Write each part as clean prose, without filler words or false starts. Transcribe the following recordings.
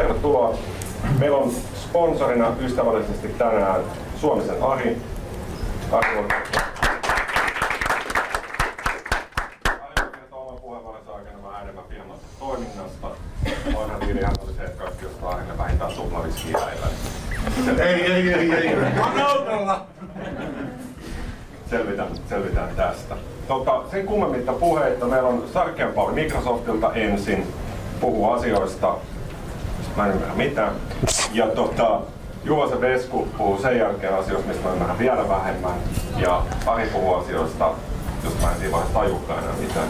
Tervetuloa. Meillä on sponsorina ystävällisesti tänään Suomisen Ari. Ari oman puheenvuoronsa aikana vähän enemmän firmasta toiminnasta. Voinhan Virja oli se, että kaikki ostaa Arille vähintään suklaviskiä päivällä. Ei. Autolla! Selvitään tästä. Sen kummemmitta puheita. Meillä on Sarkkian Pauli Microsoftilta ensin. Puhuu asioista, mä en ymmärrä mitään. Ja Juvosen Vesku puhuu sen jälkeen asioista, mistä mä ymmärrän vielä vähemmän. Ja Ari puhuu asioista, josta mä en siinä vaiheessa tajukaan enää mitään.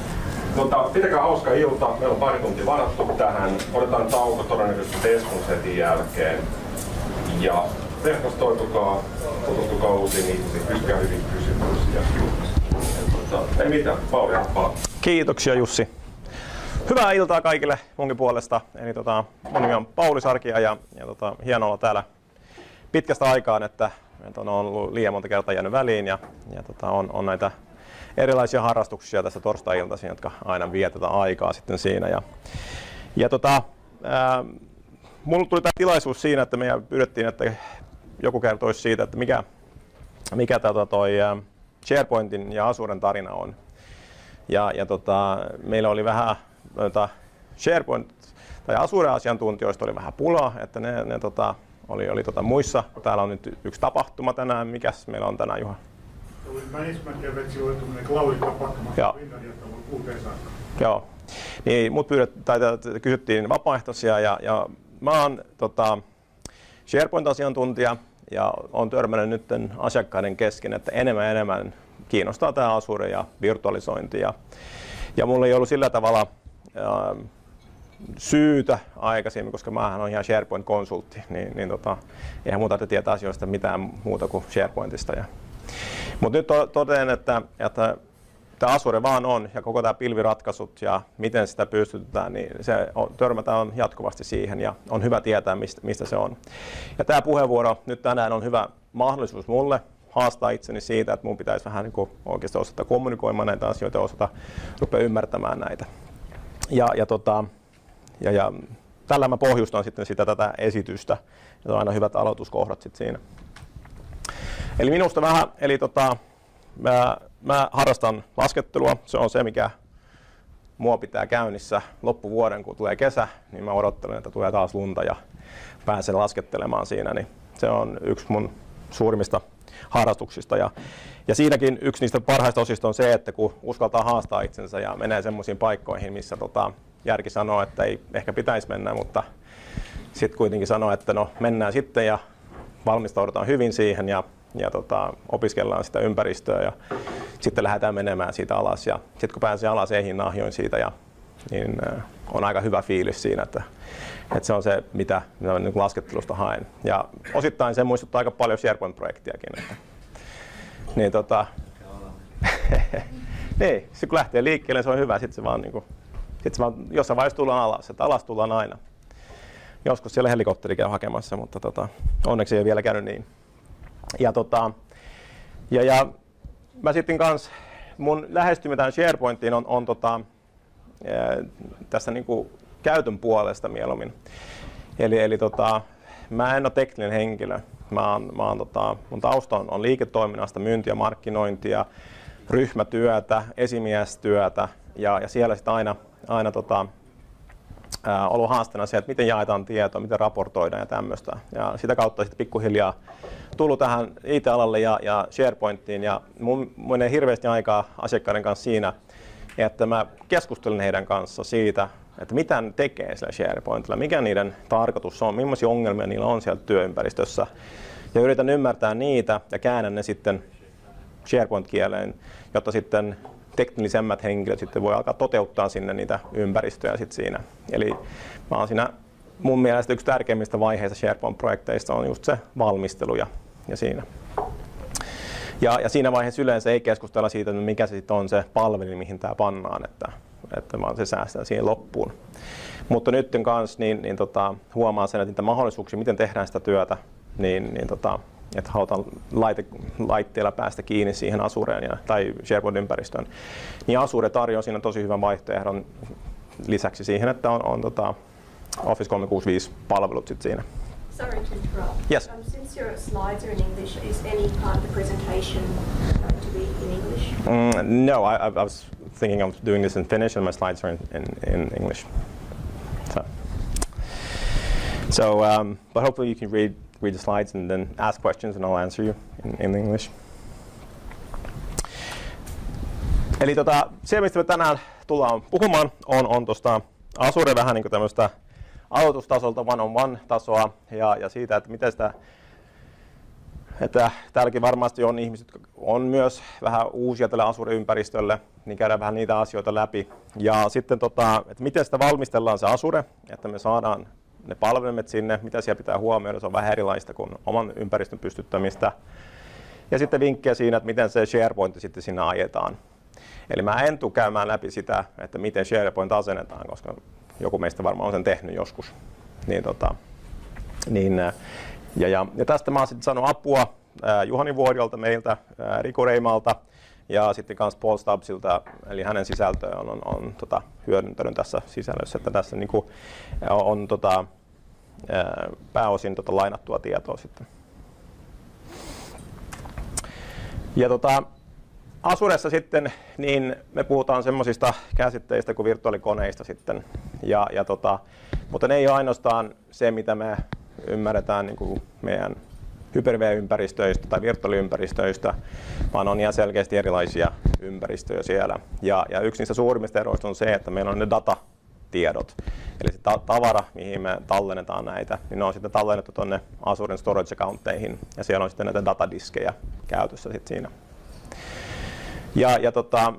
Pitäkää hauska ilta. Meillä on pari tuntia varattu tähän. Otetaan tauko todennäköisesti Veskun setin jälkeen. Ja verkostoitukaa, tutustukaa uusiin ihmisiin, kysykää hyvin kysymyksiä. Ei mitään, Pauli, palaa. Kiitoksia Jussi. Hyvää iltaa kaikille munkin puolesta. Eli mun nimi on Pauli Sarkia ja hienoa olla täällä pitkästä aikaan, että on ollut liian monta kertaa jäänyt väliin ja on näitä erilaisia harrastuksia tässä torstai-iltaisin, jotka aina vietetään aikaa sitten siinä. Mulla tuli tämä tilaisuus siinä, että me pyydettiin, että joku kertoisi siitä, että mikä toi SharePointin ja Azuren tarina on. Meillä oli vähän SharePoint tai Azure-asiantuntijoista oli vähän pulaa, että ne oli muissa. Täällä on nyt yksi tapahtuma tänään. Mikäs meillä on tänään, Juha? Management Events oli tämmöinen cloud-tapahtuma Finnairilta 6 saakka. Joo. Niin, mut kysyttiin vapaaehtoisia ja mä oon SharePoint-asiantuntija ja on törmännyt nyt asiakkaiden kesken, että enemmän kiinnostaa tämä Azure ja virtualisointi. Ja mulla ei ollut sillä tavalla syytä aikaisemmin, koska mähän on ihan SharePoint-konsultti, niin eihän muuta tietää asioista mitään muuta kuin SharePointista. Mutta nyt totean, että tämä Azure vaan on ja koko tämä pilviratkaisut ja miten sitä pystytetään, niin törmätään jatkuvasti siihen ja on hyvä tietää, mistä se on. Ja tämä puheenvuoro nyt tänään on hyvä mahdollisuus mulle haastaa itseni siitä, että mun pitäisi vähän niin oikeasti osata kommunikoimaan näitä asioita ja osata rupea ymmärtämään näitä. Ja tällä mä pohjustan sitten tätä esitystä. Ja se on aina hyvät aloituskohdat sitten siinä. Eli minusta vähän, eli mä harrastan laskettelua. Se on se, mikä mua pitää käynnissä loppuvuoden, kun tulee kesä, niin mä odottelen, että tulee taas lunta ja pääsen laskettelemaan siinä. Niin se on yksi mun suurimmista harrastuksista. Ja siinäkin yksi niistä parhaista osista on se, että kun uskaltaa haastaa itsensä ja menee semmoisiin paikkoihin, missä järki sanoo, että ei ehkä pitäisi mennä, mutta sitten kuitenkin sanoo, että no mennään sitten ja valmistaudutaan hyvin siihen ja opiskellaan sitä ympäristöä ja sitten lähdetään menemään siitä alas. Ja sitten kun pääsee alas eihin nahjoin siitä, niin on aika hyvä fiilis siinä, että se on se, mitä niin laskettelusta haen. Ja osittain se muistuttaa aika paljon SharePoint-projektiakin. Niin, niin, sit kun lähtee liikkeelle, se on hyvä, sitten se vaan jossain vaiheessa tullaan alas, että alas tullaan aina. Joskus siellä helikopteri käy hakemassa, mutta onneksi ei ole vielä käynyt niin. Ja mä sitten kans, mun lähestyminen SharePointiin on tässä niinku käytön puolesta mieluummin. Eli mä en ole tekninen henkilö. Mun tausta on liiketoiminnasta, myyntiä, markkinointia, ryhmätyötä, esimiestyötä ja siellä sitten aina ollut haasteena se, että miten jaetaan tietoa, miten raportoidaan ja tämmöistä. Ja sitä kautta sitten pikkuhiljaa tullut tähän IT-alalle ja SharePointiin ja mun menee hirveästi aikaa asiakkaiden kanssa siinä, että mä keskustelen heidän kanssa siitä, että mitä ne tekee siellä SharePointilla, mikä niiden tarkoitus on, millaisia ongelmia niillä on siellä työympäristössä. Ja yritän ymmärtää niitä ja käännän ne sitten SharePoint-kieleen, jotta sitten teknisemmät henkilöt sitten voi alkaa toteuttaa sinne niitä ympäristöjä sitten siinä. Eli mä oon siinä, mun mielestä yksi tärkeimmistä vaiheista SharePoint-projekteista on just se valmistelu ja siinä. Ja siinä vaiheessa yleensä ei keskustella siitä, että mikä se sitten on se palvelu, mihin tämä pannaan, että vaan se säästää siihen loppuun. Mutta nyt kanssa huomaa sen, että niitä mahdollisuuksia, miten tehdään sitä työtä, että halutaan laitteella päästä kiinni siihen Azureen tai SharePoint-ympäristöön. Niin Azure tarjoaa siinä tosi hyvän vaihtoehdon lisäksi siihen, että on Office 365 palvelut sit siinä. Sorry to interrupt. Yes. Since your slides are in English, is any part of the presentation going to be in English? No, I was thinking of doing this in Finnish, and my slides are in English. But hopefully you can read the slides and then ask questions, and I'll answer you in English. Eli se, mistä me tänään tullaan puhumaan, on tuosta Azure vähän niin kuin tämmöistä aloitustasolta one-on-one-tasoa ja siitä, että miten sitä, että täälläkin varmasti on ihmiset, jotka on myös vähän uusia tälle Azure-ympäristölle, niin käydään vähän niitä asioita läpi. Ja sitten, että miten sitä valmistellaan se Azure, että me saadaan ne palvelimet sinne, mitä siellä pitää huomioida, se on vähän erilaista kuin oman ympäristön pystyttämistä. Ja sitten vinkkejä siinä, että miten se SharePoint sitten sinne ajetaan. Eli mä en tule käymään läpi sitä, että miten SharePoint asennetaan, koska joku meistä varmaan on sen tehnyt joskus. Ja tästä mä oon sitten saanut apua Juhani Vuoriolta meiltä, Riku Reimalta ja sitten kans Paul Stubbsilta, eli hänen sisältöön on hyödyntänyt tässä sisällössä, että tässä niinku on pääosin lainattua tietoa sitten. Ja Azuressa sitten niin me puhutaan semmoisista käsitteistä kuin virtuaalikoneista sitten, mutta ne ei ole ainoastaan se, mitä me ymmärretään niin kuin meidän Hyper-V-ympäristöistä tai virtuaaliympäristöistä, vaan on ihan selkeästi erilaisia ympäristöjä siellä. Ja yksi niistä suurimmista eroista on se, että meillä on ne datatiedot, eli se tavara, mihin me tallennetaan näitä, niin ne on sitten tallennettu tuonne Azuren storage-accountteihin, ja siellä on sitten näitä datadiskejä käytössä sitten siinä.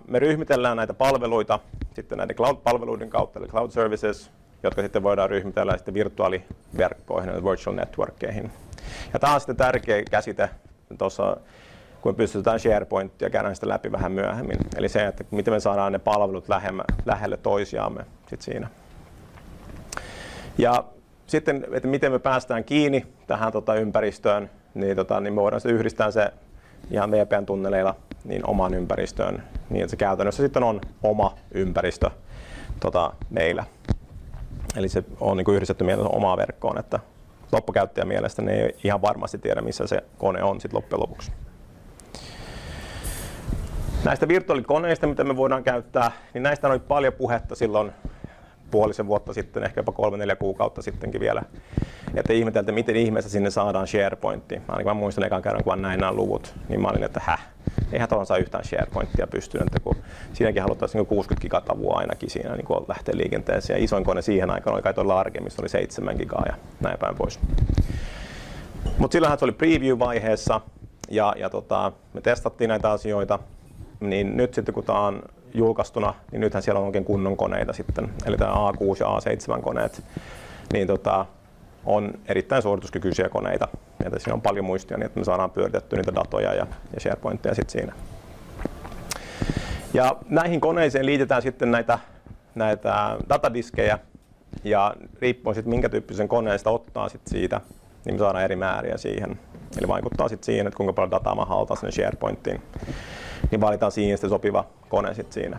Me ryhmitellään näitä palveluita sitten näiden cloud-palveluiden kautta, eli cloud services, jotka sitten voidaan ryhmitellä sitten virtuaaliverkkoihin, eli virtual networkkeihin. Ja tämä on sitten tärkeä käsite tuossa, kun me pystytään SharePointia käydään sitä läpi vähän myöhemmin. Eli se, että miten me saadaan ne palvelut lähelle toisiaamme sit siinä. Ja sitten, että miten me päästään kiinni tähän ympäristöön, niin me voidaan sitten yhdistää se ihan VPN-tunneleilla niin omaan ympäristöön, niin että se käytännössä sitten on oma ympäristö meillä. Eli se on niin kuin yhdistetty mielessä omaan verkkoon, että loppukäyttäjän mielestä ne ei ihan varmasti tiedä, missä se kone on sitten loppujen lopuksi. Näistä virtuaalikoneista, mitä me voidaan käyttää, niin näistä oli paljon puhetta silloin puolisen vuotta sitten, ehkä jopa 3-4 kuukautta sittenkin vielä. Että ihmeteltiin, miten ihmeessä sinne saadaan SharePointti. Ainakin mä muistan ekan kerran, kun näin nämä luvut, niin mä olin, että eihän tuohon saa yhtään SharePointtia pystynyt, kun siinäkin haluttaisiin 60 gigatavua ainakin siinä niin kun lähtee liikenteeseen. Ja isoin kone siihen aikaan oli kai tuolla Argemissa, oli 7 gigaa ja näin päin pois. Mutta silloinhan se oli preview-vaiheessa ja me testattiin näitä asioita. Niin nyt sitten kun tämä on julkaistuna, niin nythän siellä on oikein kunnon koneita sitten. Eli tämä A6 ja A7 koneet, niin on erittäin suorituskykyisiä koneita. Ja siinä on paljon muistia, niin että me saadaan pyöritettyä niitä datoja ja SharePointteja sitten siinä. Ja näihin koneisiin liitetään sitten näitä datadiskejä, ja riippuen sitten minkä tyyppisen koneen sitä ottaa sitten siitä, niin me saadaan eri määriä siihen. Eli vaikuttaa sitten siihen, että kuinka paljon dataa mä halutaan sinne SharePointtiin. Niin valitaan siihen sitten sopiva kone sitten siinä.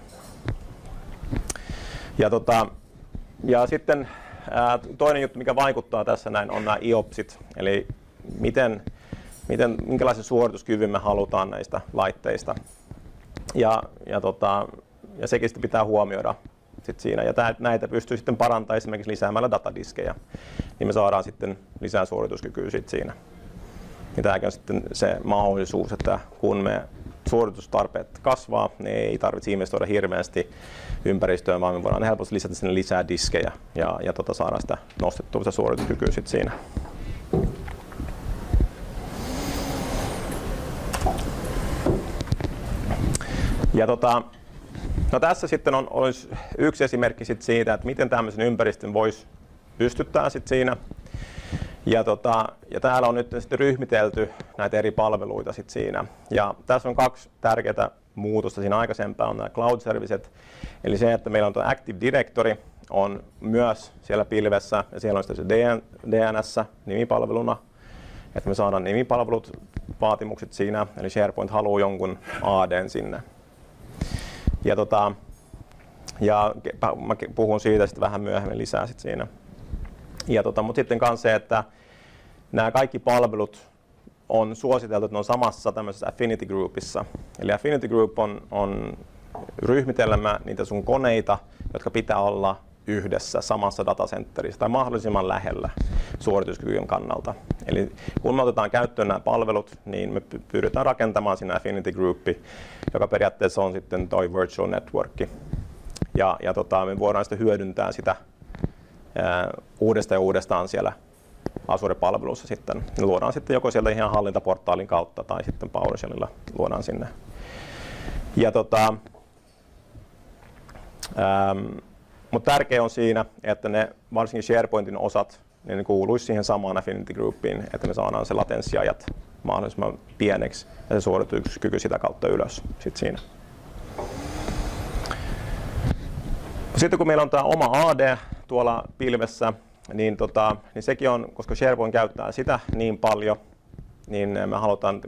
Ja sitten toinen juttu, mikä vaikuttaa tässä näin, on nämä IOPSit, eli minkälaisen suorituskyvyn me halutaan näistä laitteista. Ja sekin sitten pitää huomioida sit siinä. Ja näitä pystyy sitten parantamaan esimerkiksi lisäämällä datadiskejä, niin me saadaan sitten lisää suorituskykyä sit siinä. Ja tämäkin on sitten se mahdollisuus, että kun me suoritustarpeet kasvaa, niin ei tarvitse investoida hirveästi ympäristöön, vaan me voidaan helposti lisätä sinne lisää diskejä ja saada sitä nostettua sitä suorituskykyä sitten siinä. Ja no tässä sitten olisi yksi esimerkki sit siitä, että miten tämmöisen ympäristön voisi pystyttää sit siinä. Ja täällä on nyt sitten ryhmitelty näitä eri palveluita sit siinä. Ja tässä on 2 tärkeää muutosta siinä aikaisempaan on nämä cloud servicet. Eli se, että meillä on tuo Active Directory on myös siellä pilvessä ja siellä on sitten se DNS nimipalveluna. Että me saadaan nimipalvelut vaatimukset siinä, eli SharePoint haluaa jonkun AD:n sinne. Ja mä puhun siitä sitten vähän myöhemmin lisää sit siinä. Mutta sitten myös se, että nämä kaikki palvelut on suositeltu, että ne on samassa tämmöisessä Affinity Groupissa. Eli Affinity Group on ryhmitelmä niitä sun koneita, jotka pitää olla yhdessä samassa datacenterissä tai mahdollisimman lähellä suorituskyvyn kannalta. Eli kun me otetaan käyttöön nämä palvelut, niin me pyritään rakentamaan siinä Affinity Groupi, joka periaatteessa on sitten toi virtual network. Ja me voidaan sitten hyödyntää sitä uudestaan ja uudestaan siellä Azure-palvelussa sitten. Ne luodaan sitten joko sieltä ihan hallintaportaalin kautta tai sitten PowerShellilla luodaan sinne. Ja mutta tärkeää on siinä, että ne varsinkin SharePointin osat, niin ne kuuluisi siihen samaan Affinity Groupiin, että me saadaan se latenssiajat mahdollisimman pieneksi ja se suorituskyky sitä kautta ylös sit siinä. Sitten kun meillä on tämä oma AD tuolla pilvessä, niin sekin on, koska SharePoint käyttää sitä niin paljon, niin me halutaan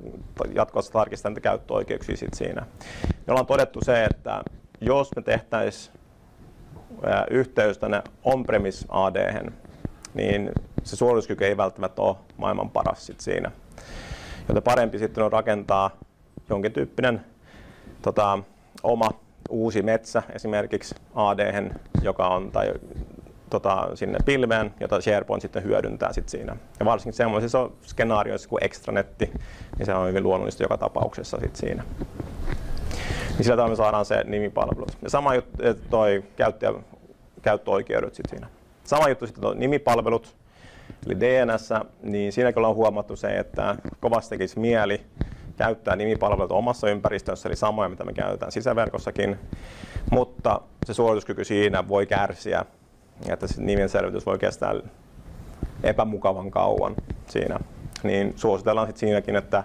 jatkuvasti tarkistaa niitä käyttöoikeuksia sit siinä. Me ollaan todettu se, että jos me tehtäisiin yhteys tänne on-premise AD:hen, niin se suorituskyky ei välttämättä ole maailman paras sit siinä. Joten parempi sitten on rakentaa jonkin tyyppinen oma uusi metsä esimerkiksi AD:hen, joka on sinne pilveen, jota SharePoint sitten hyödyntää sit siinä. Ja varsinkin sellaisissa skenaarioissa kuin extranetti, niin se on hyvin luonnollista joka tapauksessa sit siinä. Niin sillä tavalla me saadaan se nimipalvelut. Ja sama juttu, toi käyttöoikeudet sit siinä. Sama juttu sitten toi nimipalvelut, eli DNS, niin siinäkin ollaan huomattu se, että kovasti tekisi mieli käyttää nimipalveluita omassa ympäristössä, eli samoja mitä me käytetään sisäverkossakin, mutta se suorituskyky siinä voi kärsiä, että se nimen selvitys voi kestää epämukavan kauan siinä. Niin suositellaan sitten siinäkin, että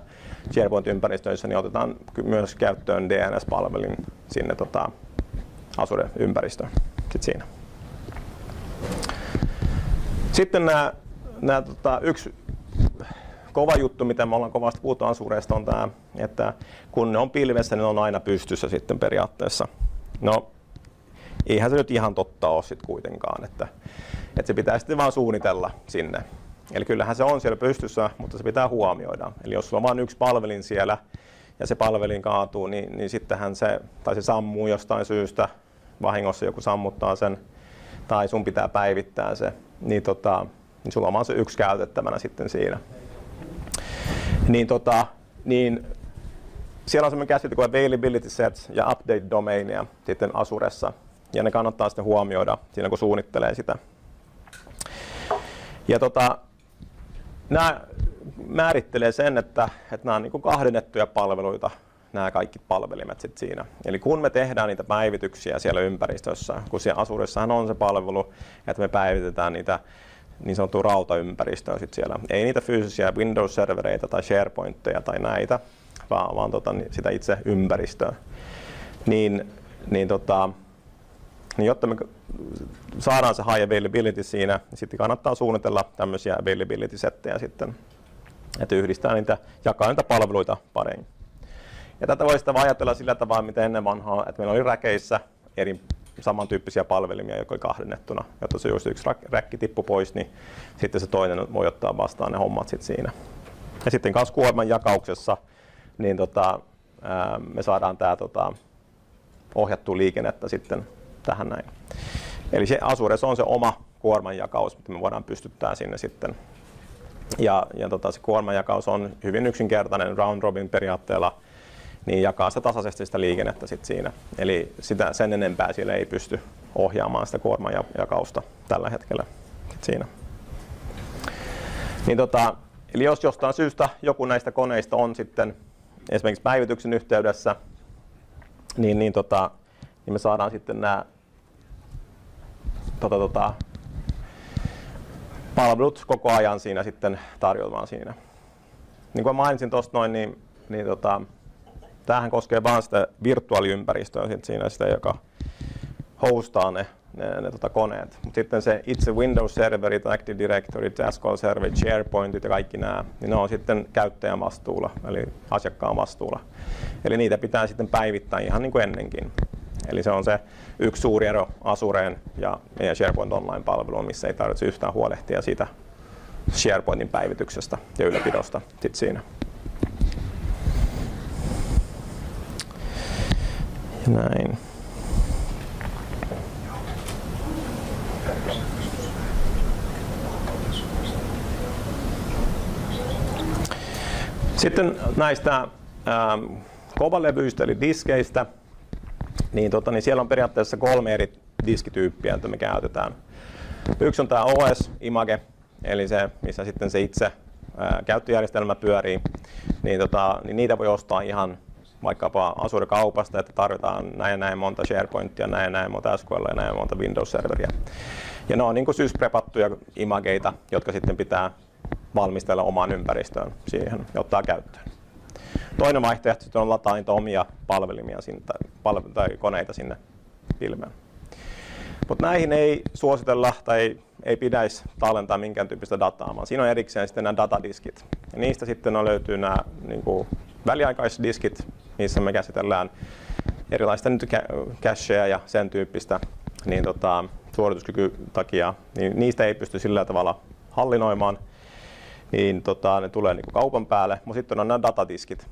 SharePoint-ympäristöissä niin otetaan myös käyttöön DNS-palvelin sinne Azure-ympäristöön siinä. Sitten yksi kova juttu, mitä me ollaan kovasti puhuttu Azuresta, on tämä, että kun ne on pilvessä, niin ne on aina pystyssä sitten periaatteessa. No, eihän se nyt ihan totta ole sitten kuitenkaan, että se pitää sitten vaan suunnitella sinne. Eli kyllähän se on siellä pystyssä, mutta se pitää huomioida. Eli jos sulla on vain yksi palvelin siellä ja se palvelin kaatuu, niin sittenhän se sammuu jostain syystä, vahingossa joku sammuttaa sen, tai sun pitää päivittää se, niin sulla on vaan se yksi käytettävänä sitten siinä. Niin siellä on sellainen käsite kuin availability sets ja update domainia sitten Azuressa, ja ne kannattaa sitten huomioida siinä, kun suunnittelee sitä. Ja nämä määrittelee sen, että nämä on niin kuin kahdennettuja palveluita, nämä kaikki palvelimet sit siinä. Eli kun me tehdään niitä päivityksiä siellä ympäristössä, kun siellä Azuressahan on se palvelu, että me päivitetään niitä niin sanottua rautaympäristöä sit siellä. Ei niitä fyysisiä Windows-servereitä tai SharePointteja tai näitä, vaan sitä itse ympäristöä. Niin jotta me saadaan se high availability siinä, niin sitten kannattaa suunnitella tämmöisiä availability-settejä sitten, että yhdistää niitä, jakaa niitä palveluita paremmin. Ja tätä voi sitten ajatella sillä tavalla, miten ennen vanhaa, että meillä oli räkeissä eri samantyyppisiä palvelimia, jotka oli kahdennettuna, jotta se jos yksi räkki tippui pois, niin sitten se toinen voi ottaa vastaan ne hommat sitten siinä. Ja sitten kanssa kuorman jakauksessa, niin me saadaan tämä ohjattua liikennettä sitten tähän näin. Eli se Azuressa on se oma kuormanjakaus, mitä me voidaan pystyttää sinne sitten. Ja se kuormanjakaus on hyvin yksinkertainen round robin periaatteella, niin jakaa sitä tasaisesti sitä liikennettä sit siinä. Eli sen enempää siellä ei pysty ohjaamaan sitä kuormanjakausta tällä hetkellä siinä. Niin eli jos jostain syystä joku näistä koneista on sitten esimerkiksi päivityksen yhteydessä, niin me saadaan sitten nämä palvelut koko ajan siinä sitten tarjoamaan siinä. Niin kuin mainitsin tuosta noin, niin tämähän koskee vain sitä virtuaaliympäristöä siinä, sitä, joka hostaa ne koneet. Mutta sitten se itse Windows-serverit, Active Directory, SQL-serverit, SharePointit ja kaikki nämä, niin ne on sitten käyttäjän vastuulla, eli asiakkaan vastuulla. Eli niitä pitää sitten päivittää ihan niin kuin ennenkin. Eli se on se yksi suuri ero Azureen ja meidän SharePoint Online-palveluun, missä ei tarvitse yhtään huolehtia siitä SharePointin päivityksestä ja ylläpidosta sit siinä. Ja näin. Sitten näistä kovalevyistä eli diskeistä, niin siellä on periaatteessa 3 eri diskityyppiä, joita me käytetään. Yksi on tämä OS Image, eli se, missä sitten se itse käyttöjärjestelmä pyörii, niin niitä voi ostaa ihan vaikkapa Azure-kaupasta, että tarvitaan näin monta SharePointia, näin monta SQL ja näin monta Windows-serveriä. Ja ne on niin kuin sysprepattuja imageita, jotka sitten pitää valmistella omaan ympäristöön siihen ja ottaa käyttöön. Toinen vaihtoehto sitten on lataa niitä omia palvelimia sinne, tai koneita sinne pilveen. Mutta näihin ei suositella tai ei pidäisi tallentaa minkään tyyppistä dataa, vaan siinä on erikseen sitten nämä datadiskit. Ja niistä sitten löytyy nämä niin väliaikaisdiskit, missä me käsitellään erilaista cacheja ja sen tyyppistä niin suorituskyky takia, niin niistä ei pysty sillä tavalla hallinnoimaan, niin ne tulee niin kaupan päälle, mutta sitten on nämä datadiskit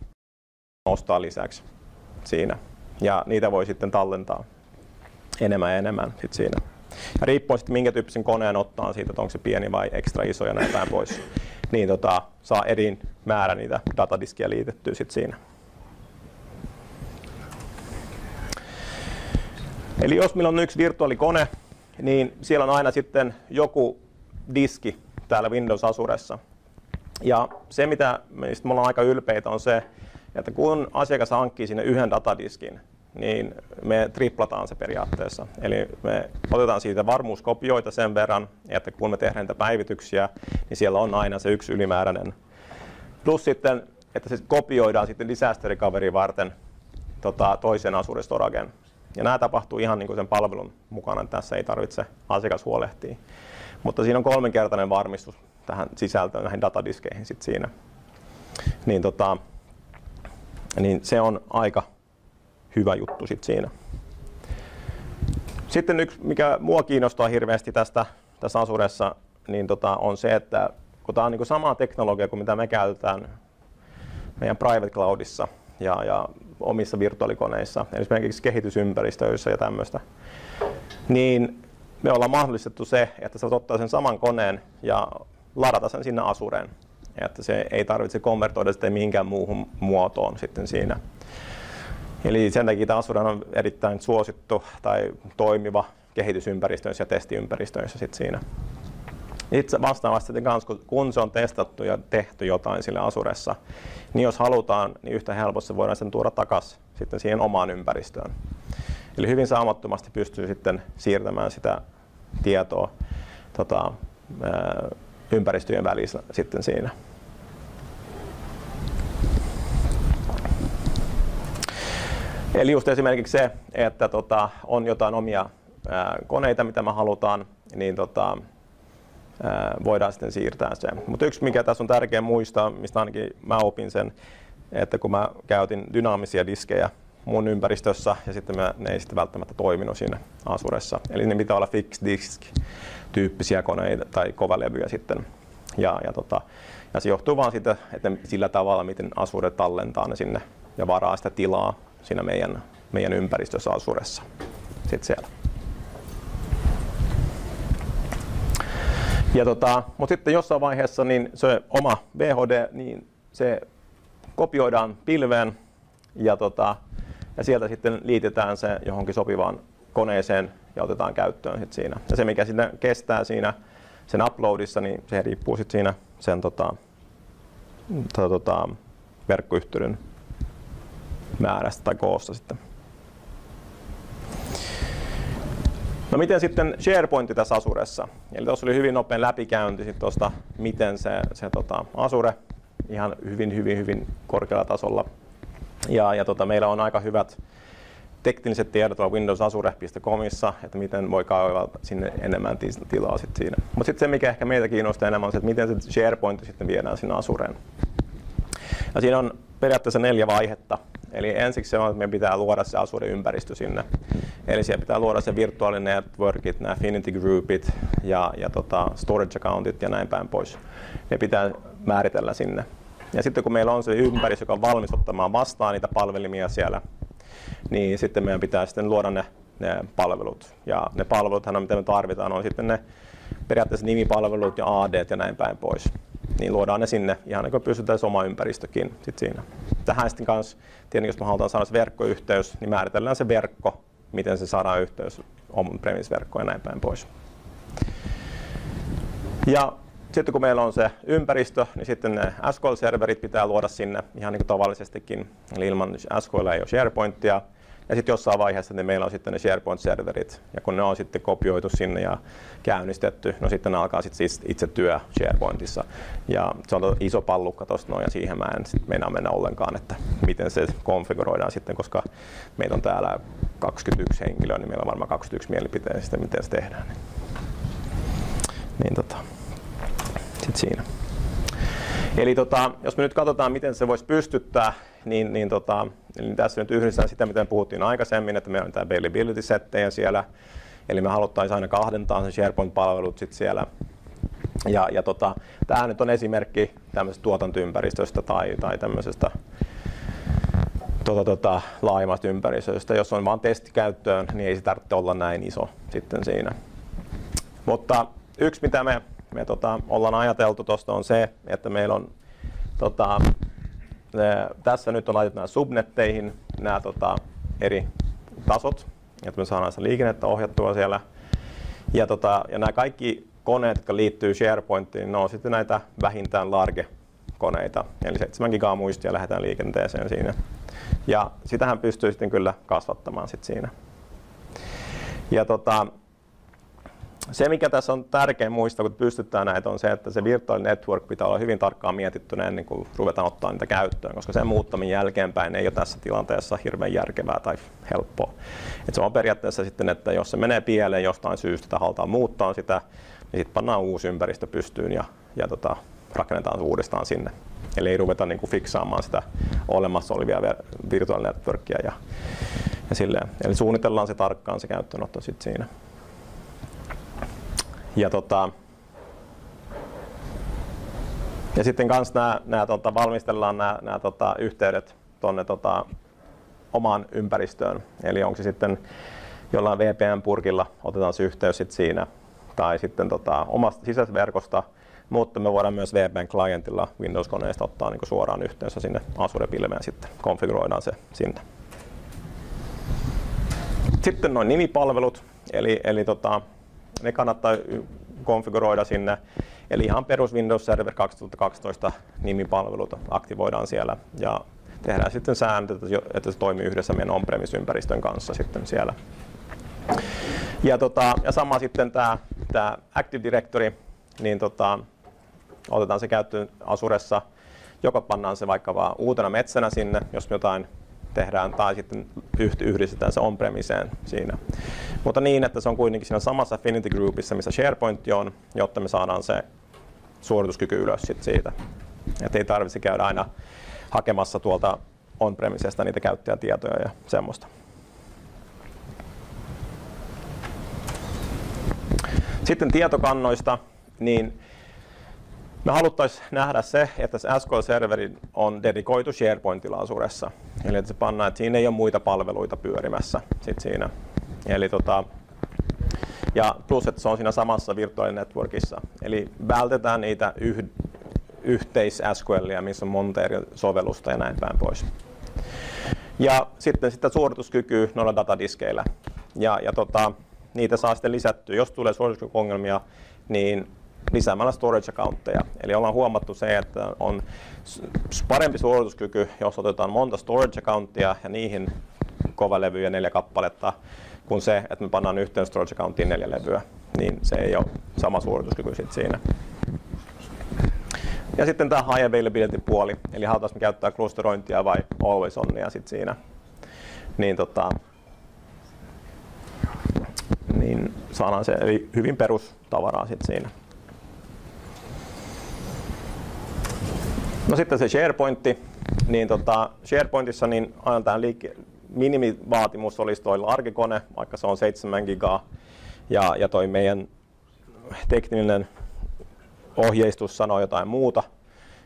ostaa lisäksi siinä, ja niitä voi sitten tallentaa enemmän ja enemmän sit siinä. Ja riippuen sitten minkä tyyppisen koneen ottaa siitä, että onko se pieni vai ekstra iso ja näin päin pois, niin saa eri määrä niitä datadiskia liitettyä sit siinä. Eli jos meillä on yksi virtuaalikone, niin siellä on aina sitten joku diski täällä Windows Azuressa. Ja se, mistä me ollaan aika ylpeitä, on se, että kun asiakas hankkii sinne yhden datadiskin, niin me triplataan se periaatteessa. Eli me otetaan siitä varmuuskopioita sen verran, että kun me tehdään niitä päivityksiä, niin siellä on aina se yksi ylimääräinen. Plus sitten, että se kopioidaan sitten disaster recovery varten toisen Azure Storagen. Ja nämä tapahtuu ihan niin kuin sen palvelun mukana, että tässä ei tarvitse asiakas huolehtia. Mutta siinä on 3-kertainen varmistus tähän sisältöön, näihin datadiskeihin sit siinä. Niin se on aika hyvä juttu sit siinä. Sitten yksi, mikä mua kiinnostaa hirveästi tässä Azuressa, niin on se, että kun tämä on niin kuin samaa teknologiaa kuin mitä me käytetään meidän private cloudissa ja omissa virtuaalikoneissa, esimerkiksi kehitysympäristöissä ja tämmöistä, niin me ollaan mahdollistettu se, että sä ottaa sen saman koneen ja ladata sen sinne Azureen. Että se ei tarvitse konvertoida sitä mihinkään muuhun muotoon sitten siinä. Eli sen takia Azure on erittäin suosittu tai toimiva kehitysympäristöissä ja testiympäristöissä sitten siinä. Itse vastaavasti kun se on testattu ja tehty jotain sille Azuressa, niin jos halutaan, niin yhtä helposti voidaan sen tuoda takaisin sitten siihen omaan ympäristöön. Eli hyvin saumattomasti pystyy sitten siirtämään sitä tietoa ympäristöjen välissä sitten siinä. Eli just esimerkiksi se, että on jotain omia koneita, mitä me halutaan, niin voidaan sitten siirtää se. Mutta yksi, mikä tässä on tärkeä muistaa, mistä ainakin mä opin sen, että kun mä käytin dynaamisia diskejä mun ympäristössä ja sitten ne ei sitten välttämättä toiminut siinä Azuressa. Eli ne pitää olla fixed disk tyyppisiä koneita tai kovalevyjä sitten. Ja se johtuu vaan siitä, että sillä tavalla, miten Azure tallentaa ne sinne ja varaa sitä tilaa siinä meidän ympäristössä Azuressa sitten siellä. Mutta sitten jossain vaiheessa niin se oma VHD, niin se kopioidaan pilveen ja sieltä sitten liitetään se johonkin sopivaan koneeseen ja otetaan käyttöön sit siinä. Ja se mikä siinä kestää siinä sen uploadissa, niin se riippuu sit siinä sen verkkoyhteyden määrästä tai koosta sitten. No miten sitten SharePoint tässä Azuressa? Eli tuossa oli hyvin nopein läpikäynti sit tosta, miten se Azure ihan hyvin korkealla tasolla. Ja meillä on aika hyvät tekniset tiedot windowsazure.comissa, että miten voi kaivaa sinne enemmän tilaa sit siinä. Mutta sitten se, mikä ehkä meitä kiinnostaa enemmän, on se, että miten se SharePoint sitten viedään sinne Azureen. Ja siinä on periaatteessa 4 vaihetta. Eli ensiksi se on, että meidän pitää luoda se Azure-ympäristö sinne. Eli siellä pitää luoda se virtuaalinen networkit, nämä Affinity Groupit ja storage accountit ja näin päin pois. Ne pitää määritellä sinne. Ja sitten kun meillä on se ympäristö, joka on valmis ottamaan vastaan niitä palvelimia siellä, niin sitten meidän pitää sitten luoda ne palvelut. Ja ne palveluthan, mitä me tarvitaan, on sitten ne periaatteessa nimipalvelut ja AD:t ja näin päin pois. Niin luodaan ne sinne, ihan niin kuin pystytään oma ympäristökin sit siinä. Tähän sitten kanssa, tietenkin jos me halutaan saada se verkkoyhteys, niin määritellään se verkko, miten se saadaan yhteys on-premise-verkkoon ja näin päin pois. Ja sitten kun meillä on se ympäristö, niin sitten ne SQL-serverit pitää luoda sinne ihan niin kuin tavallisestikin. Eli ilman SQL ei ole SharePointia. Ja sitten jossain vaiheessa niin meillä on sitten ne SharePoint-serverit. Ja kun ne on sitten kopioitu sinne ja käynnistetty, no sitten ne alkaa sitten itse työ SharePointissa. Ja se on iso pallukka tuosta noin, ja siihen mä en sitten mennä ollenkaan, että miten se konfiguroidaan sitten, koska meitä on täällä 21 henkilöä, niin meillä on varmaan 21 mielipiteen sitten, miten se tehdään. Niin sitten siinä. Eli jos me nyt katsotaan, miten se voisi pystyttää, niin tässä nyt yhdistetään sitä, mitä puhuttiin aikaisemmin, että meillä on tämä availability-settejä siellä. Eli me haluttaisiin aina kahdentaa sen SharePoint-palvelut sit siellä. Ja tämä nyt on esimerkki tämmöisestä tuotantoympäristöstä tai tämmöisestä laajemmasta ympäristöstä. Jos on vain testikäyttöön, niin ei se tarvitse olla näin iso sitten siinä. Mutta yksi, mitä me ollaan ajateltu tuosta on se, että meillä on tässä nyt on laitettu nämä subnetteihin nämä eri tasot, että me saadaan sitä liikennettä ohjattua siellä. Ja nämä kaikki koneet, jotka liittyy SharePointiin, ne on sitten näitä vähintään large-koneita, eli 7 gigaa muistia lähdetään liikenteeseen siinä. Ja sitähän pystyy sitten kyllä kasvattamaan sitten siinä. Ja se, mikä tässä on tärkeä muistaa, kun pystytään näitä, on se, että se virtuaalinen network pitää olla hyvin tarkkaan mietittynä ennen kuin ruvetaan ottaa niitä käyttöön, koska sen muuttaminen jälkeenpäin ei ole tässä tilanteessa hirveän järkevää tai helppoa. Et se on periaatteessa sitten, että jos se menee pieleen jostain syystä tai halutaan muuttaa sitä, niin sitten pannaan uusi ympäristö pystyyn ja rakennetaan uudestaan sinne. Eli ei ruveta niin kuin fiksaamaan sitä olemassa olevia virtuaalinen networkia ja silleen. Eli suunnitellaan se tarkkaan se käyttöönotto sitten siinä. Ja sitten kanssa valmistellaan nämä yhteydet tuonne omaan ympäristöön. Eli onko se sitten jollain VPN-purkilla otetaan se yhteys sit siinä, tai sitten omasta sisäisestä verkosta, mutta me voidaan myös VPN-klientilla Windows-koneesta ottaa niin kuin suoraan yhteys sinne Azure-pilveen sitten konfiguroidaan se sinne. Sitten noin nimipalvelut, eli ne kannattaa konfiguroida sinne. Eli ihan perus Windows Server 2012 nimipalvelut aktivoidaan siellä ja tehdään sitten säännöt, että se toimii yhdessä meidän on-premise-ympäristön kanssa sitten siellä. Ja sama sitten tämä Active Directory, niin otetaan se käyttöön Azuressa, joko pannaan se vaikka vaan uutena metsänä sinne, jos jotain tehdään, tai sitten yhdistetään se on-premiseen siinä. Mutta niin, että se on kuitenkin siinä samassa Affinity Groupissa, missä SharePoint on, jotta me saadaan se suorituskyky ylös siitä. Että ei tarvitse käydä aina hakemassa tuolta on-premisesta niitä käyttäjätietoja ja semmoista. Sitten tietokannoista, niin me haluttaisiin nähdä se, että se SQL-serveri on dedikoitu SharePointilla Azuressa. Eli että se pannaan, että siinä ei ole muita palveluita pyörimässä sit siinä. Eli ja plus, että se on siinä samassa virtuaalinetworkissa. Eli vältetään niitä yhteis-SQLia, missä on monta eri sovellusta ja näin päin pois. Ja sitten sitä suorituskykyä noilla datadiskeillä. Ja niitä saa sitten lisättyä. Jos tulee suorituskykyongelmia, niin lisäämällä storage accountteja. Eli ollaan huomattu se, että on parempi suorituskyky, jos otetaan monta storage accounttia ja niihin kovalevyjä 4 kappaletta, kuin se, että me pannaan yhteen storage accounttiin 4 levyä. Niin se ei ole sama suorituskyky sitten siinä. Ja sitten tämä high availability puoli, eli halutaanko me käyttää klusterointia vai always onia sitten siinä. Niin saadaan se hyvin perustavaraa sitten siinä. No sitten se SharePointti, niin SharePointissa niin aina tämä minimivaatimus olisi toi arkikone, vaikka se on 7 gigaa, ja toi meidän tekninen ohjeistus sanoo jotain muuta,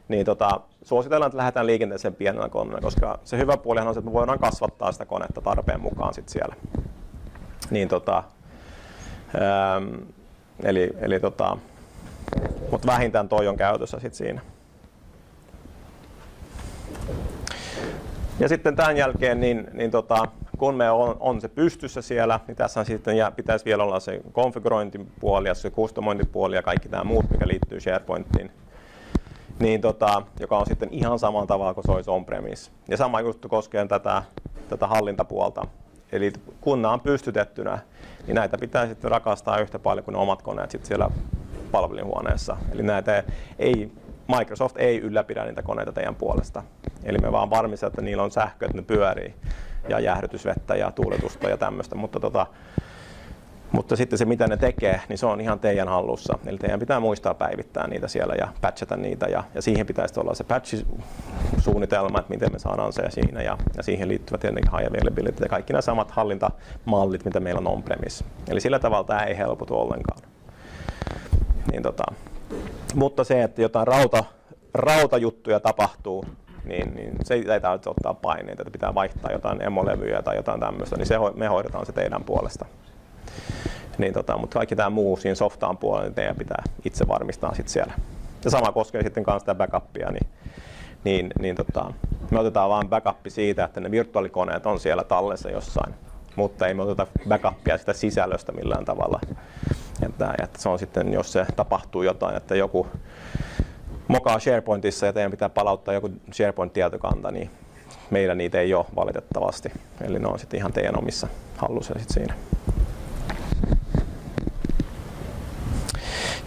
niin suositellaan, että lähdetään liikenteeseen pienellä koneella, koska se hyvä puolihan on se, että me voidaan kasvattaa sitä konetta tarpeen mukaan sit siellä. Niin mutta vähintään toi on käytössä sit siinä. Ja sitten tämän jälkeen, kun me on se pystyssä siellä, niin tässä sitten pitäisi vielä olla se konfigurointipuoli ja se customointipuoli ja kaikki tämä muut, mikä liittyy SharePointiin, niin joka on sitten ihan samalla tavalla kuin se olisi on-premise. Ja sama juttu koskee tätä hallintapuolta. Eli kun nämä on pystytettynä, niin näitä pitää sitten rakastaa yhtä paljon kuin ne omat koneet sitten siellä palvelinhuoneessa. Eli Microsoft ei ylläpidä niitä koneita teidän puolesta. Eli me vaan varmistetaan, että niillä on sähkö, että ne pyörii ja jäähdytysvettä ja tuuletusta ja tämmöistä. Mutta sitten se, mitä ne tekee, niin se on ihan teidän hallussa. Eli teidän pitää muistaa päivittää niitä siellä ja patchata niitä. Ja siihen pitäisi olla se patch-suunnitelma, että miten me saadaan se siinä. Ja siihen liittyvät tietenkin high availability ja kaikki nämä samat hallintamallit, mitä meillä on on-premise. Eli sillä tavalla tämä ei helpotu ollenkaan. Mutta se, että jotain rautajuttuja tapahtuu, niin se ei tarvitse ottaa paineita, että pitää vaihtaa jotain emolevyjä tai jotain tämmöistä, niin me hoidetaan se teidän puolesta. Mutta kaikki tämä muu siinä softaan puolella, niin teidän pitää itse varmistaa sit siellä. Ja sama koskee sitten myös sitä backupia, me otetaan vain backup siitä, että ne virtuaalikoneet on siellä tallessa jossain, mutta ei me oteta backupia sitä sisällöstä millään tavalla. Että se on sitten, jos se tapahtuu jotain, että joku mokaa SharePointissa ja teidän pitää palauttaa joku SharePoint-tietokanta, niin meillä niitä ei ole valitettavasti. Eli ne on sitten ihan teidän omissa hallussa sitten siinä.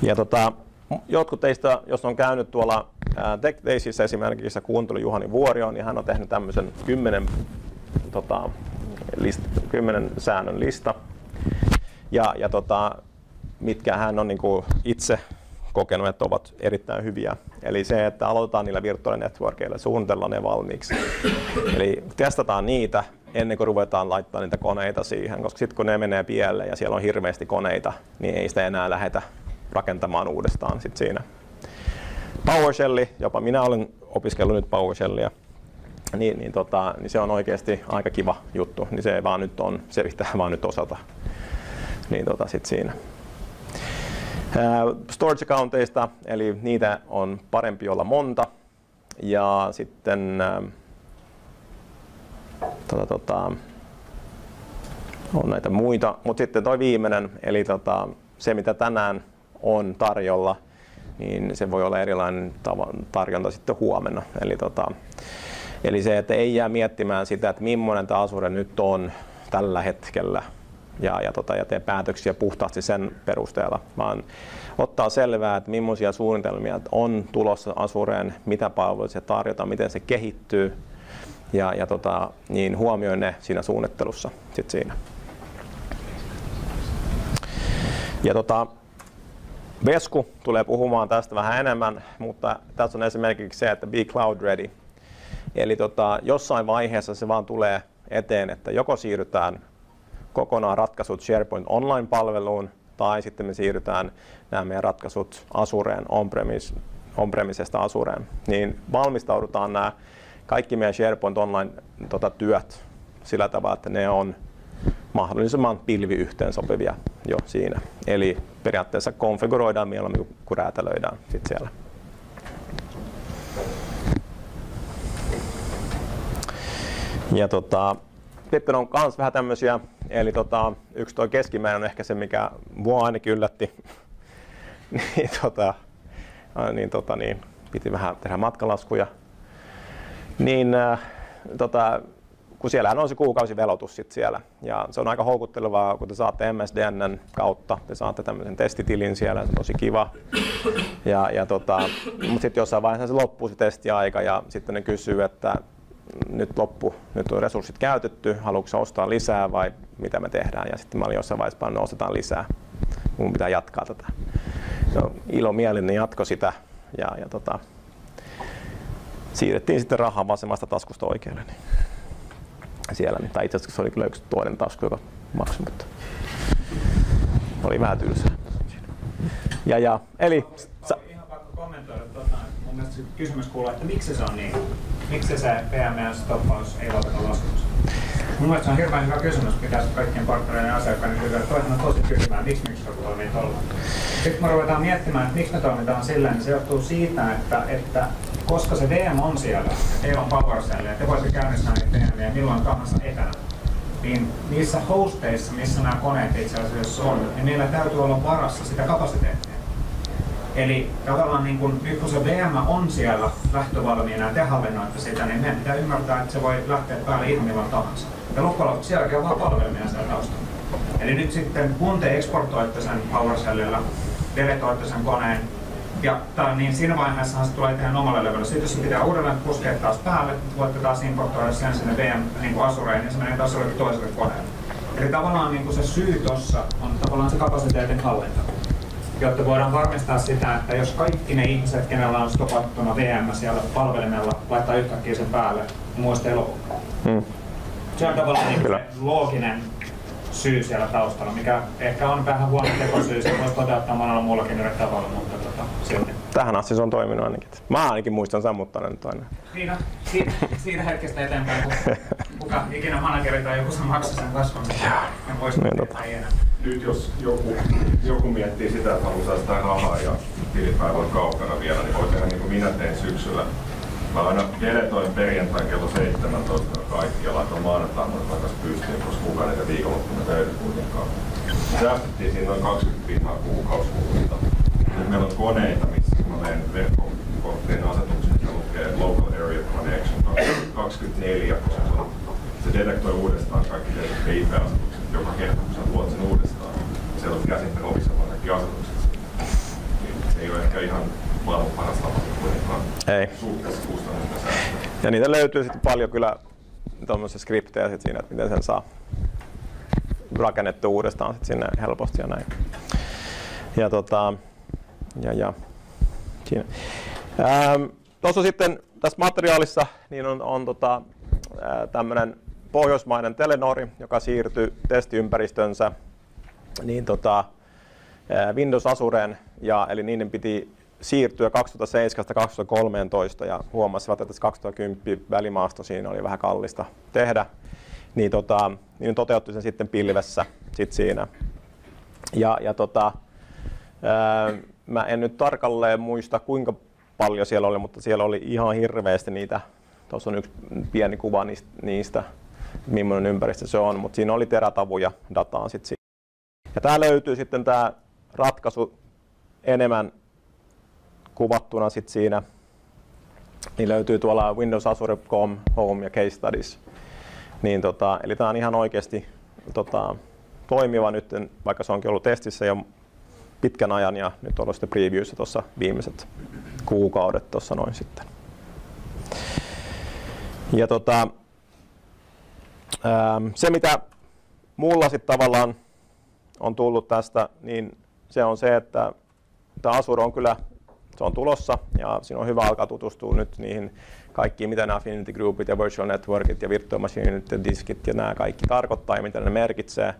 Ja jotkut teistä, jos on käynyt tuolla Tech Daysissa esimerkiksi kuuntelu Juhani Vuorio, niin hän on tehnyt tämmöisen 10 säännön lista. Mitkä hän on itse kokenut, että ovat erittäin hyviä. Eli se, että aloitetaan niillä virtuaalinetworkeilla, suunnitellaan ne valmiiksi. Eli testataan niitä ennen kuin ruvetaan laittaa niitä koneita siihen, koska sitten kun ne menee pieleen ja siellä on hirveästi koneita, niin ei sitä enää lähdetä rakentamaan uudestaan sit siinä. PowerShell, jopa minä olen opiskellut nyt PowerShellia, niin se on oikeasti aika kiva juttu. Niin se vaan nyt on, se pitää vaan nyt osata. Sit siinä. Storage accounteista, eli niitä on parempi olla monta. Ja sitten on näitä muita, mutta sitten toi viimeinen, eli se mitä tänään on tarjolla, niin se voi olla erilainen tarjonta sitten huomenna. Eli se, että ei jää miettimään sitä, että millainen tämä Azure nyt on tällä hetkellä ja tee päätöksiä puhtaasti sen perusteella, vaan ottaa selvää, että millaisia suunnitelmia on tulossa Azureen, mitä palveluja se tarjotaan, miten se kehittyy niin huomioi ne siinä suunnittelussa sit siinä. Ja Vesku tulee puhumaan tästä vähän enemmän, mutta tässä on esimerkiksi se, että be cloud ready. Eli jossain vaiheessa se vaan tulee eteen, että joko siirrytään kokonaan ratkaisut SharePoint Online-palveluun, tai sitten me siirrytään nämä meidän ratkaisut Azureen, on-premisesta Azureen. Niin valmistaudutaan nämä kaikki meidän SharePoint Online-työt sillä tavalla, että ne on mahdollisimman pilviyhteensopivia jo siinä. Eli periaatteessa konfiguroidaan mieluummin kuin räätälöidään sit siellä. Ja sitten on myös vähän tämmöisiä, eli yksi tuo keskimmäinen on ehkä se, mikä mua ainakin yllätti. Piti vähän tehdä matkalaskuja. Kun siellähän on se kuukausivelotus sit siellä, ja se on aika houkuttelevaa, kun te saatte MSDN:n kautta, te saatte tämmöisen testitilin siellä, se on tosi kiva. Mutta sitten jossain vaiheessa se loppuu se testiaika, ja sitten ne kysyy, että nyt on resurssit käytetty, haluatko ostaa lisää vai mitä me tehdään, ja sitten mä olin jossain vaiheessa paljon, ostetaan lisää, mun pitää jatkaa tätä. Ilomielinen jatko sitä, siirrettiin sitten rahaa vasemmasta taskusta oikealle. Niin siellä, niin, tai itse asiassa se oli kyllä yksi toinen tasku, joka maksoi, mutta oli vähän tylsää. Eli ihan pakko kommentoida mun mielestä kysymys kuuluu, että miksi se on niin? Miksi se PMS-stoppaus ei valtata laskutusta? Mun mielestä se on hirveän hyvä kysymys, pitäisi kaikkien partnereiden ja asiakkaiden kysyä, että toihan on tosi kysymään, miksi Microsoft toimii tuolla. Sitten kun me ruvetaan miettimään, että miksi me toimitaan sillä, niin se johtuu siitä, että koska se VM on siellä, ja teillä on PowerShell, ja te voisitte käynnistää niitä VM:iä milloin tahansa etänä, niin niissä hosteissa, missä nämä koneet itse asiassa on, niin niillä täytyy olla varassa sitä kapasiteettia. Eli tavallaan niin kun, nyt kun se VM on siellä lähtövalmiina ja te hallinnoitte sitä, niin meidän pitää ymmärtää, että se voi lähteä päälle ihan milloin tahansa. Ja loppujen lopuksi sielläkin on vaan palvelimia siellä taustalla. Eli nyt sitten kun te eksportoitte sen PowerShellillä, deletoitte sen koneen, niin siinä vaiheessahan se tulee tehdä omalle levylle. Sitten jos se pitää uudelleen puskea taas päälle, niin voitte taas importoida sen sinne VM niin Azureen ja se menee taas jollekin toiselle koneelle. Eli tavallaan niin se syy tuossa on tavallaan se kapasiteetin hallinta. Jotta voidaan varmistaa sitä, että jos kaikki ne ihmiset, kenellä on stopattuna VM siellä palvelimella, laittaa yhtäkkiä sen päälle, niin muista ei lopu. Se on tavallaan niin se looginen syy siellä taustalla, mikä ehkä on vähän huono tekosyy, se voisi toteuttaa monella muullakin eri tavalla, mutta silti. Tähän asti se on toiminut ainakin. Mä ainakin muistan sammuttaneen toinen. Siitä hetkestä eteenpäin, kuka ikinä manageri tai joku maksoi sen kasvun, niin voisi tehdä enää. Nyt jos joku miettii sitä, että haluaa säästää rahaa ja tilipäivä on kaukana vielä, niin voi tehdä niin kuin minä tein syksyllä. Mä aina deletoin perjantain kello 17 kaikki ja laitoin maanantaina takaisin pystyyn, koska kukaan niitä viikonloppuna töitä kuitenkaan. Säästettiin siinä noin 20 pinnaa kuukausikuusta. Nyt meillä on koneita, missä kun mä menen verkkokorttien asetukset ja lukee Local Area Connection 24, koska se detektoi uudestaan kaikki tietyt IP-asetukset joka kerta, kun sä luot sen uudestaan. Se on käsin rovissa vaan kaikki asetukset. Se ei ole ehkä ihan maailman paras tapa kuitenkaan suhteessa kustannusta säästää. Ja niitä löytyy sitten paljon kyllä tuommoisia skriptejä sit siinä, että miten sen saa rakennettua uudestaan sit sinne helposti ja näin. Ja siinä. Tuossa sitten tässä materiaalissa niin on tämmöinen pohjoismainen Telenori, joka siirtyi testiympäristönsä niin Windows Azureen, eli niiden piti siirtyä 2007-2013 ja huomasivat, että 2010 välimaasto siinä oli vähän kallista tehdä, niin toteutti sen sitten pilvessä siinä. Mä en nyt tarkalleen muista kuinka paljon siellä oli, mutta siellä oli ihan hirveästi niitä. Tuossa on yksi pieni kuva niistä millainen ympäristö se on, mutta siinä oli terätavuja dataa sitten siinä. Ja tää löytyy sitten tää ratkaisu enemmän kuvattuna sitten siinä. Niin löytyy tuolla Windows Azure.com, Home ja Case Studies. Niin eli tää on ihan oikeasti toimiva nyt, vaikka se onkin ollut testissä jo pitkän ajan ja nyt on ollut sitten previewissa tuossa viimeiset kuukaudet tuossa noin sitten. Ja se mitä mulla sitten tavallaan on tullut tästä, niin se on se, että tämä Azure on kyllä, se on tulossa ja siinä on hyvä alkaa tutustua nyt niihin kaikkiin, mitä nämä Affinity Groupit ja Virtual Networkit ja Virtual Machineit ja diskit ja nämä kaikki tarkoittaa ja mitä ne merkitsee,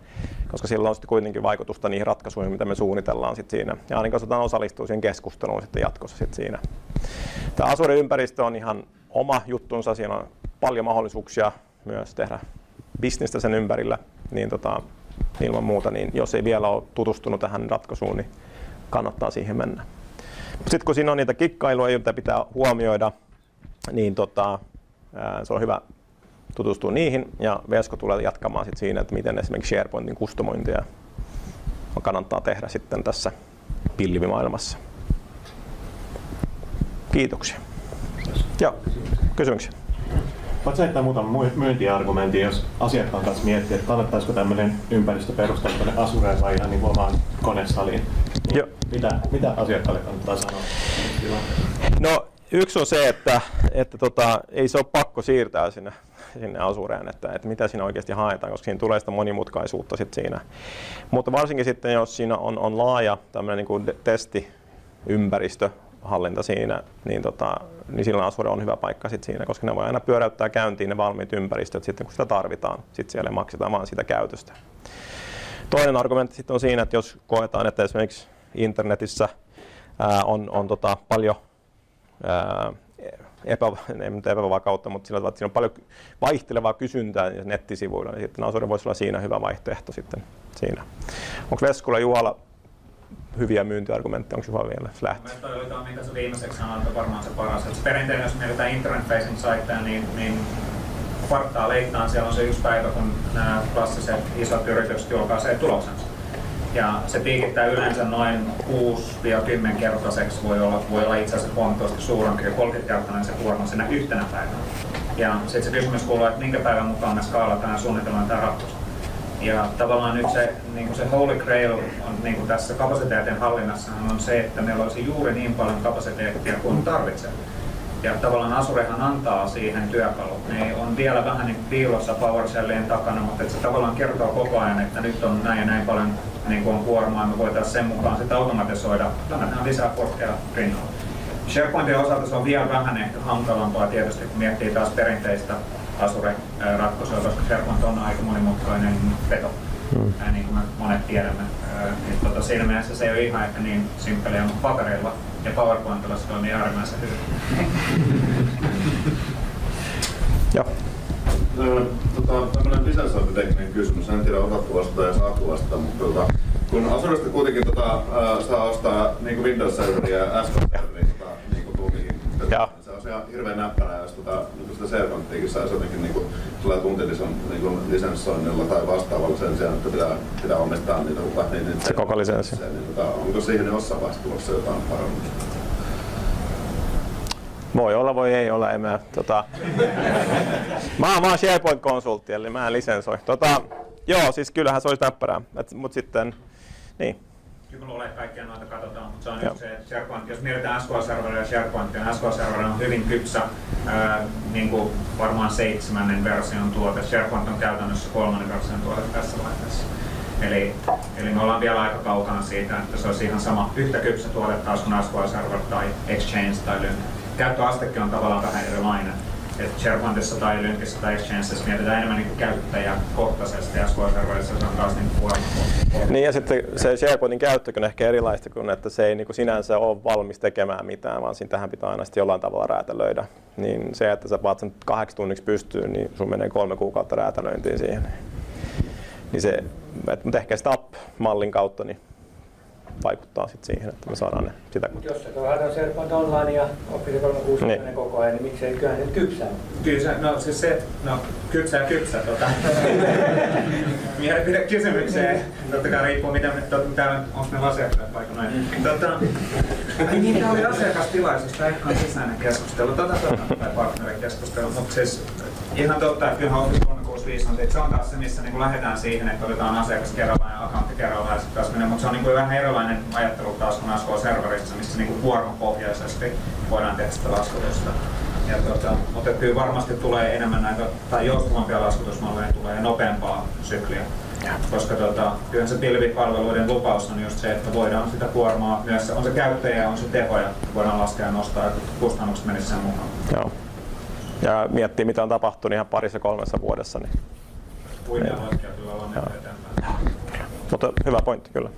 koska sillä on sitten kuitenkin vaikutusta niihin ratkaisuihin, mitä me suunnitellaan sitten siinä. Ja ainakin osataan osallistua siihen keskusteluun sitten jatkossa sitten siinä. Tämä Azure-ympäristö on ihan oma juttunsa, siinä on paljon mahdollisuuksia myös tehdä bisnestä sen ympärillä, niin ilman muuta, niin jos ei vielä ole tutustunut tähän ratkaisuun, niin kannattaa siihen mennä. Sitten kun siinä on niitä kikkailuja, joita pitää huomioida, niin se on hyvä tutustua niihin, ja Vesko tulee jatkamaan sit siinä, että miten esimerkiksi SharePointin kustomointia kannattaa tehdä sitten tässä pilvimaailmassa. Kiitoksia. Joo, kysymyksiä? Voitko heittää muutaman myyntiargumentin, jos asiakkaan kanssa miettii, että kannattaisiko tämmöinen ympäristö perustaa tuonne Azureen vai ihan niin kuin omaan konesaliin? Niin mitä asiakkaalle kannattaa sanoa? No, yksi on se, että ei se ole pakko siirtää sinne Azureen, että mitä siinä oikeasti haetaan, koska siinä tulee sitä monimutkaisuutta sit siinä. Mutta varsinkin sitten, jos siinä on laaja tämmöinen niin kuin testiympäristö hallinta siinä, niin silloin Azure on hyvä paikka sit siinä, koska ne voi aina pyöräyttää käyntiin ne valmiit ympäristöt sitten kun sitä tarvitaan. Sitten siellä maksetaan vaan sitä käytöstä. Toinen argumentti sitten on siinä, että jos koetaan, että esimerkiksi internetissä on paljon epävakautta, mutta sillä tavalla, että siinä on paljon vaihtelevaa kysyntää nettisivuilla, niin sitten Azure voisi olla siinä hyvä vaihtoehto sitten siinä. Onko Veskulla Juhalla hyviä myyntiargumentteja? Onko Juha vielä lähti? Toi oli mitä se viimeiseksi sanoit, varmaan se paras. Et perinteinen, jos mietitään internet-facing siteja, niin kvartaaleittain siellä on se yksi päivä, kun nämä klassiset isot yritykset julkaisee tuloksensa. Ja se piikittää yleensä noin 6-10-kertaiseksi, voi olla itse asiassa huomattavasti suurempi, 30-kertainen se kuorma siinä yhtenä päivänä. Ja sitten se kysymys kuuluu, että minkä päivän mukaan me skaalataan ja suunnitellaan tämä ratkaisu. Ja tavallaan nyt se, niin se holy grail on niin tässä kapasiteetin hallinnassahan on se, että meillä olisi juuri niin paljon kapasiteettia kuin tarvitsee. Ja tavallaan Azurehan antaa siihen työkalut. Ne on vielä vähän niin piilossa PowerShellien takana, mutta se tavallaan kertoo koko ajan, että nyt on näin ja näin paljon niin on kuormaa, me voitaisiin sen mukaan sitä automatisoida. Lämmätään lisää portteja rinnalla. SharePointin osalta se on vielä vähän ehkä hankalampaa tietysti, kun miettii taas perinteistä Azure-ratkaisua, koska SharePoint on aika monimutkainen veto, niin kuin me monet tiedämme. Siinä mielessä se ei ole ihan ehkä niin simppeliä, mutta papereilla ja PowerPointilla se toimii äärimmäisen hyvin. Joo. Tämmöinen lisensointitekninen kysymys, en tiedä otattu vastaan ja saatu vastaan, mutta kun Azuresta kuitenkin saa ostaa niin kuin Windows-serveriä ja SQL-serveriä niin tunniin, se on ihan hirveän näppärää, jos sitä SharePointiakin saisi jotenkin niin lisenssoinnilla tai vastaavalla sen sijaan, että pitää omistaa niitä se koko lisenssi. Onko siihen jossain vaiheessa tulossa jotain parannusta? Voi olla, voi ei olla. Mä oon SharePoint-konsultti, eli mä en lisensoi. Joo, siis kyllähän se olisi näppärää, mutta sitten, niin. Kyllä luulen, että kaikkia noita katsotaan, mutta se on nyt se, että SharePoint, jos mietitään SQL-serveria ja SharePointia, niin SQL-serveri on hyvin kypsä, niin kuin varmaan 7. version tuote. SharePoint on käytännössä 3. version tuote tässä vaiheessa. Eli me ollaan vielä aika kaukana siitä, että se olisi ihan sama yhtä kypsä tuote taas kuin SQL-server tai Exchange tai Lync. Käyttöastekin on tavallaan vähän erilainen. Et SharePointissa tai Lyncissa tai Exchangeissa mietitään enemmän niin käyttäjäkohtaisesti ja SQL-serverissa se on taas niin kuorma. Niin ja sitten se SharePointin käyttökin on ehkä erilaista kuin, että se ei niin kuin sinänsä ole valmis tekemään mitään, vaan tähän pitää aina jollain tavalla räätälöidä. Niin se, että sä paat sen 8 tunniksi pystyyn, niin sun menee 3 kuukautta räätälöintiin siihen. Niin se, mutta ehkä STAP-mallin kautta niin vaikuttaa sitten siihen, että me saadaan ne sitä. Jos se on SharePoint Online ja Office 360 niin koko ajan, niin miksei kyllähän se kypsää? Kyllä se, kypsä. Mielipidekysymykseen. Totta kai riippuu mitä täällä onko meillä asiakkaat vaikka noin. Niin tää oli asiakastilaisuus, tää ehkä on sisäinen keskustelu, tai partnerikeskustelu, mutta siis ihan totta, että kyllähän Office 365 on se on taas se, missä niin lähdetään siihen, että otetaan asiakas kerrallaan ja accountti kerrallaan ja sitten taas menee, mutta se on niin vähän erilainen ajattelu taas kuin SQL-serverissä, missä niin kuormapohjaisesti voidaan tehdä sitä laskutusta. Mutta kyllä varmasti tulee enemmän näitä, tai joustavampia laskutusmalleja tulee ja nopeampaa sykliä. Koska kyllähän se pilvipalveluiden lupaus on just se, että voidaan sitä kuormaa myös, on se käyttäjä ja on se tehoja, voidaan laskea ja nostaa ja kustannukset menisivät sen mukaan. Joo. Ja miettii mitä on tapahtunut ihan 2-3 vuodessa. Niin Puintia laskea kyllä on eteenpäin. Mutta hyvä pointti kyllä.